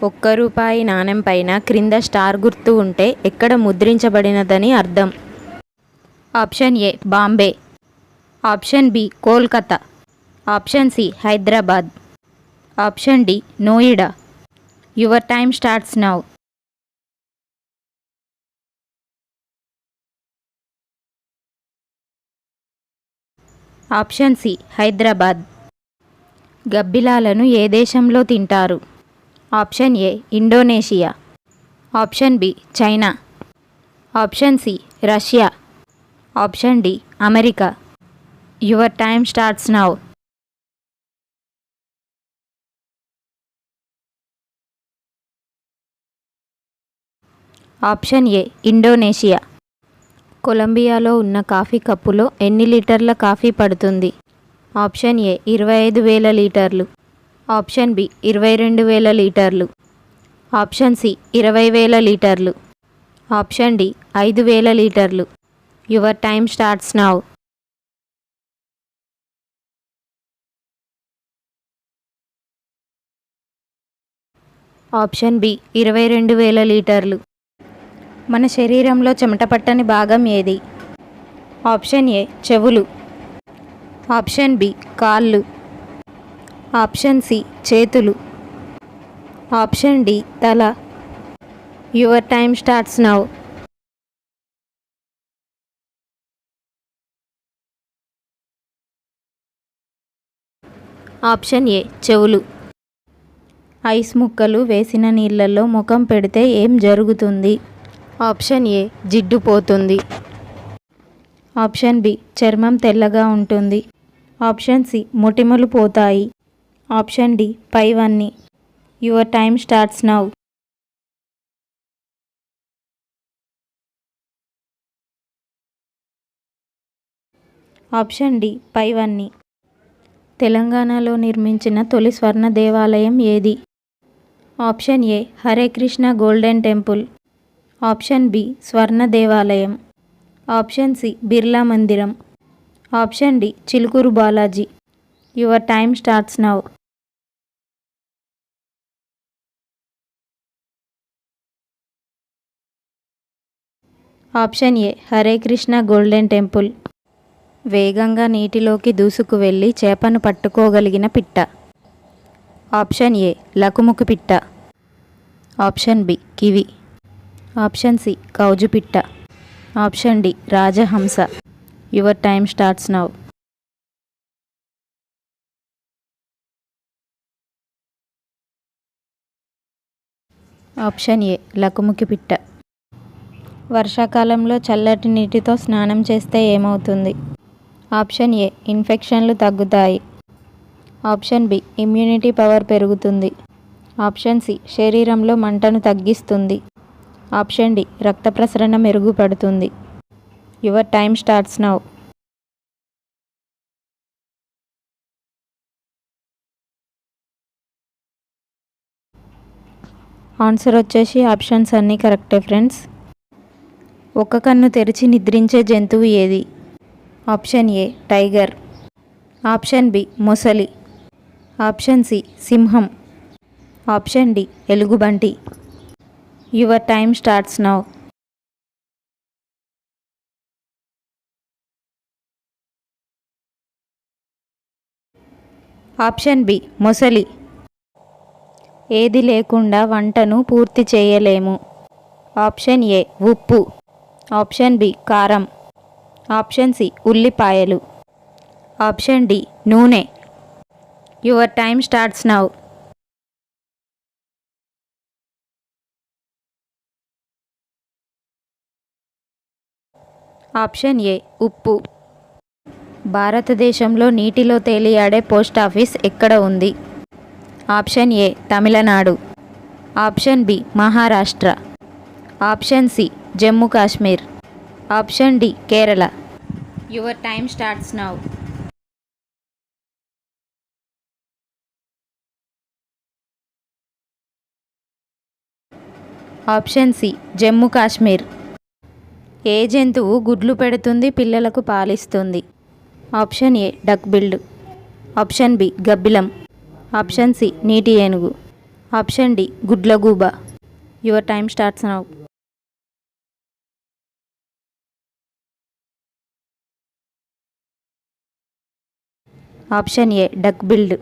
ఒక్క రూపాయి నాణెం పైన క్రింద స్టార్ గుర్తు ఉంటే ఎక్కడ ముద్రించబడినదని అర్థం? Option A Bombay, option B Kolkata, option C Hyderabad, option D Noida. Your time starts now. Option C Hyderabad. గబ్బిలాలను ఏ దేశంలో తింటారు? Option A Indonesia, option B China, option C Russia, option D America. Your time starts now. Option A Indonesia. కొలంబియాలో ఉన్న coffee కప్పులో ఎన్ని లీటర్ల coffee పడుతుంది? ఆప్షన్ ఏ 25,000 లీటర్లు, ఆప్షన్ బి 22,000 లీటర్లు, ఆప్షన్ సి 20,000 లీటర్లు, ఆప్షన్ డి 5,000 లీటర్లు. Your time starts now. Option B 22,000 లీటర్లు. మన శరీరంలో చెమట పట్టని భాగం ఏది? ఆప్షన్ ఏ చెవులు, ఆప్షన్ బి కాళ్ళు, ఆప్షన్ సి చేతులు, ఆప్షన్ డి తల. Your time starts now. Option ఏ చెవులు. ఐస్ ముక్కలు వేసిన నీళ్ళల్లో ముఖం పెడితే ఏం జరుగుతుంది? ఆప్షన్ ఏ జిడ్డు పోతుంది, ఆప్షన్ బి చర్మం తెల్లగా ఉంటుంది, ఆప్షన్ సి మొటిమలు పోతాయి, ఆప్షన్ డి పైవన్నీ. Your time starts now. Option D పైవన్నీ. తెలంగాణలో నిర్మించిన తొలి స్వర్ణ దేవాలయం ఏది? Option A Hare Krishna golden temple, option B స్వర్ణ దేవాలయం, ఆప్షన్ సి బిర్లా మందిరం, option D Chilkur Balaji. Your time starts now. Option A Hare Krishna golden temple. వేగంగా నీటిలోకి దూసుకు వెళ్ళి చేపను పట్టుకోగలిగిన పిట్ట. ఆప్షన్ ఏ లకుముకు పిట్ట, option B kiwi, option C కౌజు పిట్ట, ఆప్షన్ డి రాజహంస. Your time starts now. Option A లకుముకి పిట్ట. వర్షాకాలంలో చల్లటి నీటితో స్నానం చేస్తే ఏమవుతుంది? ఆప్షన్ ఏ ఇన్ఫెక్షన్లు తగ్గుతాయి, ఆప్షన్ బి ఇమ్యూనిటీ పవర్ పెరుగుతుంది, ఆప్షన్ సి శరీరంలో మంటను తగ్గిస్తుంది, ఆప్షన్ డి రక్త ప్రసరణ మెరుగుపడుతుంది. Your time starts now. Answer వచ్చేసి ఆప్షన్స్ అన్నీ కరెక్టే ఫ్రెండ్స్. ఒక కన్ను తెరిచి నిద్రించే జంతువు ఏది? Option A tiger, option B మొసలి, ఆప్షన్ సి సింహం, ఆప్షన్ డి ఎలుగుబంటి. Your time starts now. Option B మొసలి. ఏది లేకుండా వంటను పూర్తి చేయలేము? ఆప్షన్ ఏ ఉప్పు, ఆప్షన్ బి కారం, ఆప్షన్ సి ఉల్లిపాయలు, ఆప్షన్ డి నూనె. Your time starts now. Option A ఉప్పు. భారతదేశంలో నీటిలో తేలియాడే పోస్ట్ ఆఫీస్ ఎక్కడ ఉంది? Option A Tamil Nadu, option B Maharashtra, option C Jammu Kashmir, option D Kerala. Your time starts now. Option C Jammu Kashmir. ఏ జంతువు గుడ్లు పెడుతుంది, పిల్లలకు పాలిస్తుంది? Option A duck billed, option B గబ్బిలం, ఆప్షన్ సి నీటి ఏనుగు, ఆప్షన్ డి గుడ్లగూబ. Your time starts now. Option A duck build.